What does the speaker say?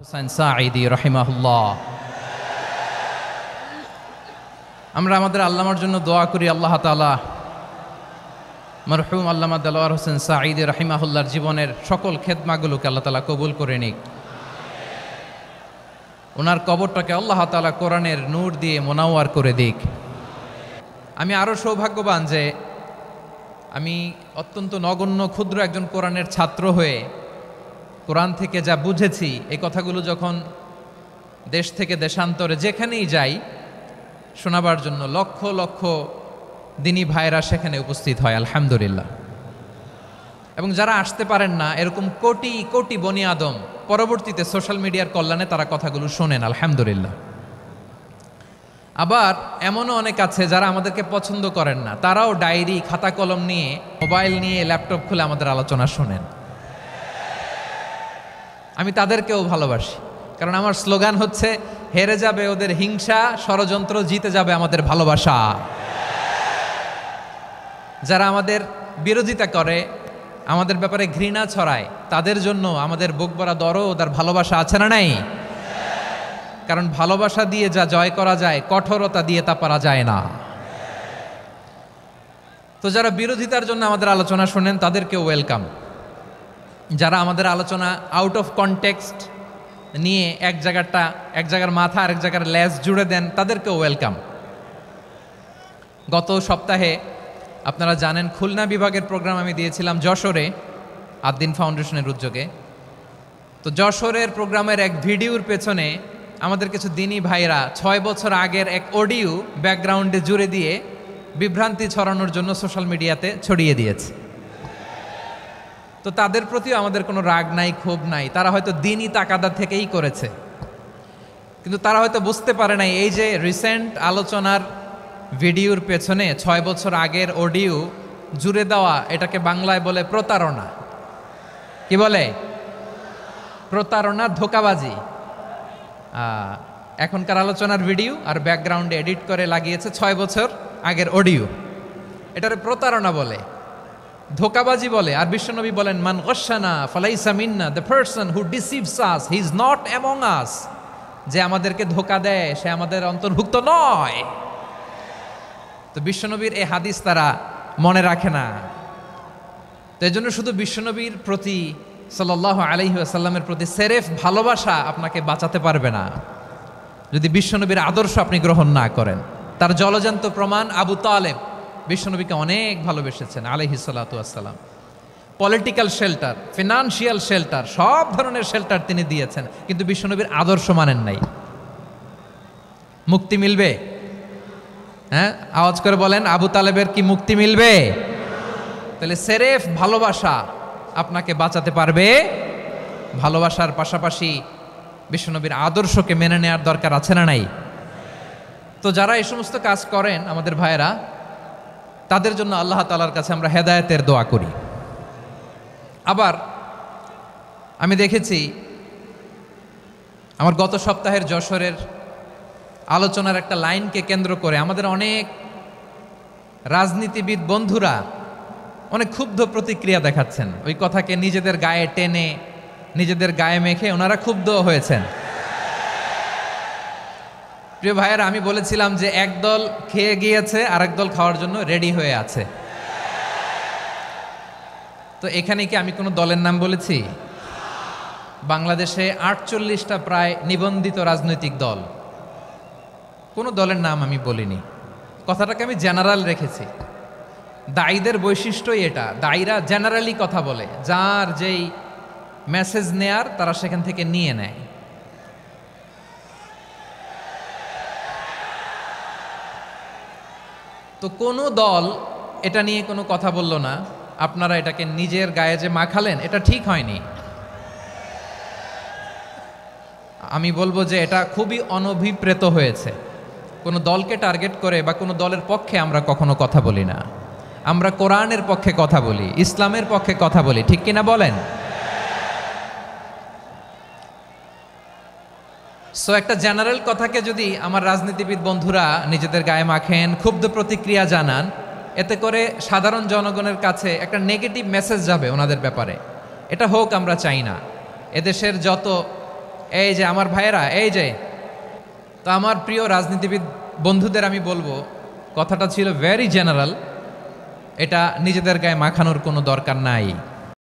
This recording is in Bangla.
হুসাইন সাঈদী রাহিমাহুল্লাহ। আমরা আমাদের আল্লামার জন্য দোয়া করি, আল্লাহ তাআলা মরহুম আল্লামা দেলোয়ার হোসেন সাঈদী রাহিমাহুল্লাহর জীবনের সকল খেদমাগুলোকে আল্লাহ তাআলা কবুল করে নিক। ওনার কবরটাকে আল্লাহ তাআলা কোরআনের নূর দিয়ে মোনাওয়ার করে দিক। আমি আরও সৌভাগ্যবান যে আমি অত্যন্ত নগণ্য ক্ষুদ্র একজন কোরআনের ছাত্র হয়ে কোরআন থেকে যা বুঝেছি, এই কথাগুলো যখন দেশ থেকে দেশান্তরে যেখানেই যাই শোনাবার জন্য লক্ষ লক্ষ দিনী ভাইরা সেখানে উপস্থিত হয়, আলহামদুলিল্লাহ। এবং যারা আসতে পারেন না, এরকম কোটি কোটি বনি আদম পরবর্তীতে সোশ্যাল মিডিয়ার কল্যাণে তারা কথাগুলো শোনেন, আলহামদুলিল্লাহ। আবার এমনও অনেক আছে যারা আমাদেরকে পছন্দ করেন না, তারাও ডায়েরি খাতা কলম নিয়ে, মোবাইল নিয়ে, ল্যাপটপ খুলে আমাদের আলোচনা শোনেন। আমি তাদেরকেও ভালোবাসি, কারণ আমার স্লোগান হচ্ছে, হেরে যাবে ওদের হিংসা, ষড়যন্ত্র, জিতে যাবে আমাদের ভালোবাসা। যারা আমাদের বিরোধিতা করে, আমাদের ব্যাপারে ঘৃণা ছড়ায়, তাদের জন্য আমাদের বুক ভরা দরদ আর ভালোবাসা আছে না নাই? কারণ ভালোবাসা দিয়ে যা জয় করা যায়, কঠোরতা দিয়ে তা পারা যায় না। তো যারা বিরোধিতার জন্য আমাদের আলোচনা শোনেন তাদেরকেও ওয়েলকাম। যারা আমাদের আলোচনা আউট অফ কনটেক্সট নিয়ে এক জায়গার মাথা আর এক জায়গার লেজ জুড়ে দেন, তাদেরকেও ওয়েলকাম। গত সপ্তাহে আপনারা জানেন খুলনা বিভাগের প্রোগ্রাম আমি দিয়েছিলাম যশোরে, আদ্দিন ফাউন্ডেশনের উদ্যোগে। তো যশোরের প্রোগ্রামের এক ভিডিওর পেছনে আমাদের কিছু দিনী ভাইরা 6 বছর আগের এক অডিও ব্যাকগ্রাউন্ডে জুড়ে দিয়ে বিভ্রান্তি ছড়ানোর জন্য সোশ্যাল মিডিয়াতে ছড়িয়ে দিয়েছে। তো তাদের প্রতিও আমাদের কোনো রাগ নাই, ক্ষোভ নাই। তারা হয়তো দিনই তাকাদা থেকেই করেছে, কিন্তু তারা হয়তো বুঝতে পারে নাই এই যে রিসেন্ট আলোচনার ভিডিওর পেছনে 6 বছর আগের অডিও জুড়ে দেওয়া, এটাকে বাংলায় বলে প্রতারণা। কি বলে? প্রতারণা, ধোঁকাবাজি। এখনকার আলোচনার ভিডিও আর ব্যাকগ্রাউন্ডে এডিট করে লাগিয়েছে 6 বছর আগের অডিও। এটারে প্রতারণা বলে, ধোঁকাবাজি বলে। আর বিশ্বনবী বলেন, মান গশানা ফালাইসা মিন্না, the person who deceives us he is not among us. যে আমাদেরকে ধোঁকা দেয় সে আমাদের অন্তর্ভুক্ত নয়। তো বিশ্বনবীর এই হাদিস তারা মনে রাখে না। তো এই জন্য শুধু বিশ্বনবীর প্রতি সাল্লাল্লাহু আলাইহি ওয়াসাল্লামের প্রতি সেরেফ ভালোবাসা আপনাকে বাঁচাতে পারবে না যদি বিশ্বনবীর আদর্শ আপনি গ্রহণ না করেন। তার জলজান্ত প্রমাণ, আবু তালেব বিশ্বনবীকে অনেক ভালোবেসেছেন আলাইহিস সালাতু ওয়াসসালাম। পলিটিক্যাল শেল্টার, ফিনান্সিয়াল শেল্টার, সব ধরনের শেল্টার তিনি দিয়েছেন, কিন্তু বিশ্বনবীর আদর্শ মানেন নাই। মুক্তি মিলবে? হ্যাঁ, আওয়াজ করে বলেন, আবু তালেবের কি মুক্তি মিলবে? তাহলে সেরেফ ভালোবাসা আপনাকে বাঁচাতে পারবে। ভালোবাসার পাশাপাশি বিশ্বনবীর আদর্শকে মেনে নেওয়ার দরকার আছে না নাই? তো যারা এই সমস্ত কাজ করেন আমাদের ভাইয়েরা, তাদের জন্য আল্লাহ তাআলার কাছে আমরা হেদায়েতের দোয়া করি। আবার আমি দেখেছি আমার গত সপ্তাহের যশোরের আলোচনার একটা লাইনকে কেন্দ্র করে আমাদের অনেক রাজনীতিবিদ বন্ধুরা অনেক ক্ষুব্ধ প্রতিক্রিয়া দেখাচ্ছেন। ওই কথাকে নিজেদের গায়ে টেনে, নিজেদের গায়ে মেখে ওনারা ক্ষুব্ধ হয়েছেন। প্রিয় ভাইয়েরা, আমি বলেছিলাম যে একদল খেয়ে গিয়েছে, আরেক দল খাওয়ার জন্য রেডি হয়ে আছে। তো এখানে কি আমি কোনো দলের নাম বলেছি? বাংলাদেশে 48টা প্রায় নিবন্ধিত রাজনৈতিক দল, কোনো দলের নাম আমি বলিনি। কথাটাকে আমি জেনারেল রেখেছি। দায়ীদের বৈশিষ্ট্যই এটা, দায়ীরা জেনারেলি কথা বলে, যার যেই মেসেজ নেয়ার তারা সেখান থেকে নিয়ে নেয়। তো কোনো দল এটা নিয়ে কোনো কথা বলল না। আপনারা এটাকে নিজের গায়ে যে মাখালেন, এটা ঠিক হয়নি। আমি বলবো যে এটা খুবই অনভিপ্রেত হয়েছে। কোনো দলকে টার্গেট করে বা কোনো দলের পক্ষে আমরা কখনো কথা বলি না। আমরা কোরআনের পক্ষে কথা বলি, ইসলামের পক্ষে কথা বলি, ঠিক কিনা বলেন? সো একটা জেনারেল কথাকে যদি আমার রাজনীতিবিদ বন্ধুরা নিজেদের গায়ে মাখেন, ক্ষুব্ধ প্রতিক্রিয়া জানান, এতে করে সাধারণ জনগণের কাছে একটা নেগেটিভ মেসেজ যাবে ওনাদের ব্যাপারে। এটা হোক আমরা চাই না। এদেশের যত এই যে আমার ভাইয়েরা, এই যে, তো আমার প্রিয় রাজনীতিবিদ বন্ধুদের আমি বলবো, কথাটা ছিল ভেরি জেনারেল, এটা নিজেদের গায়ে মাখানোর কোনো দরকার নাই।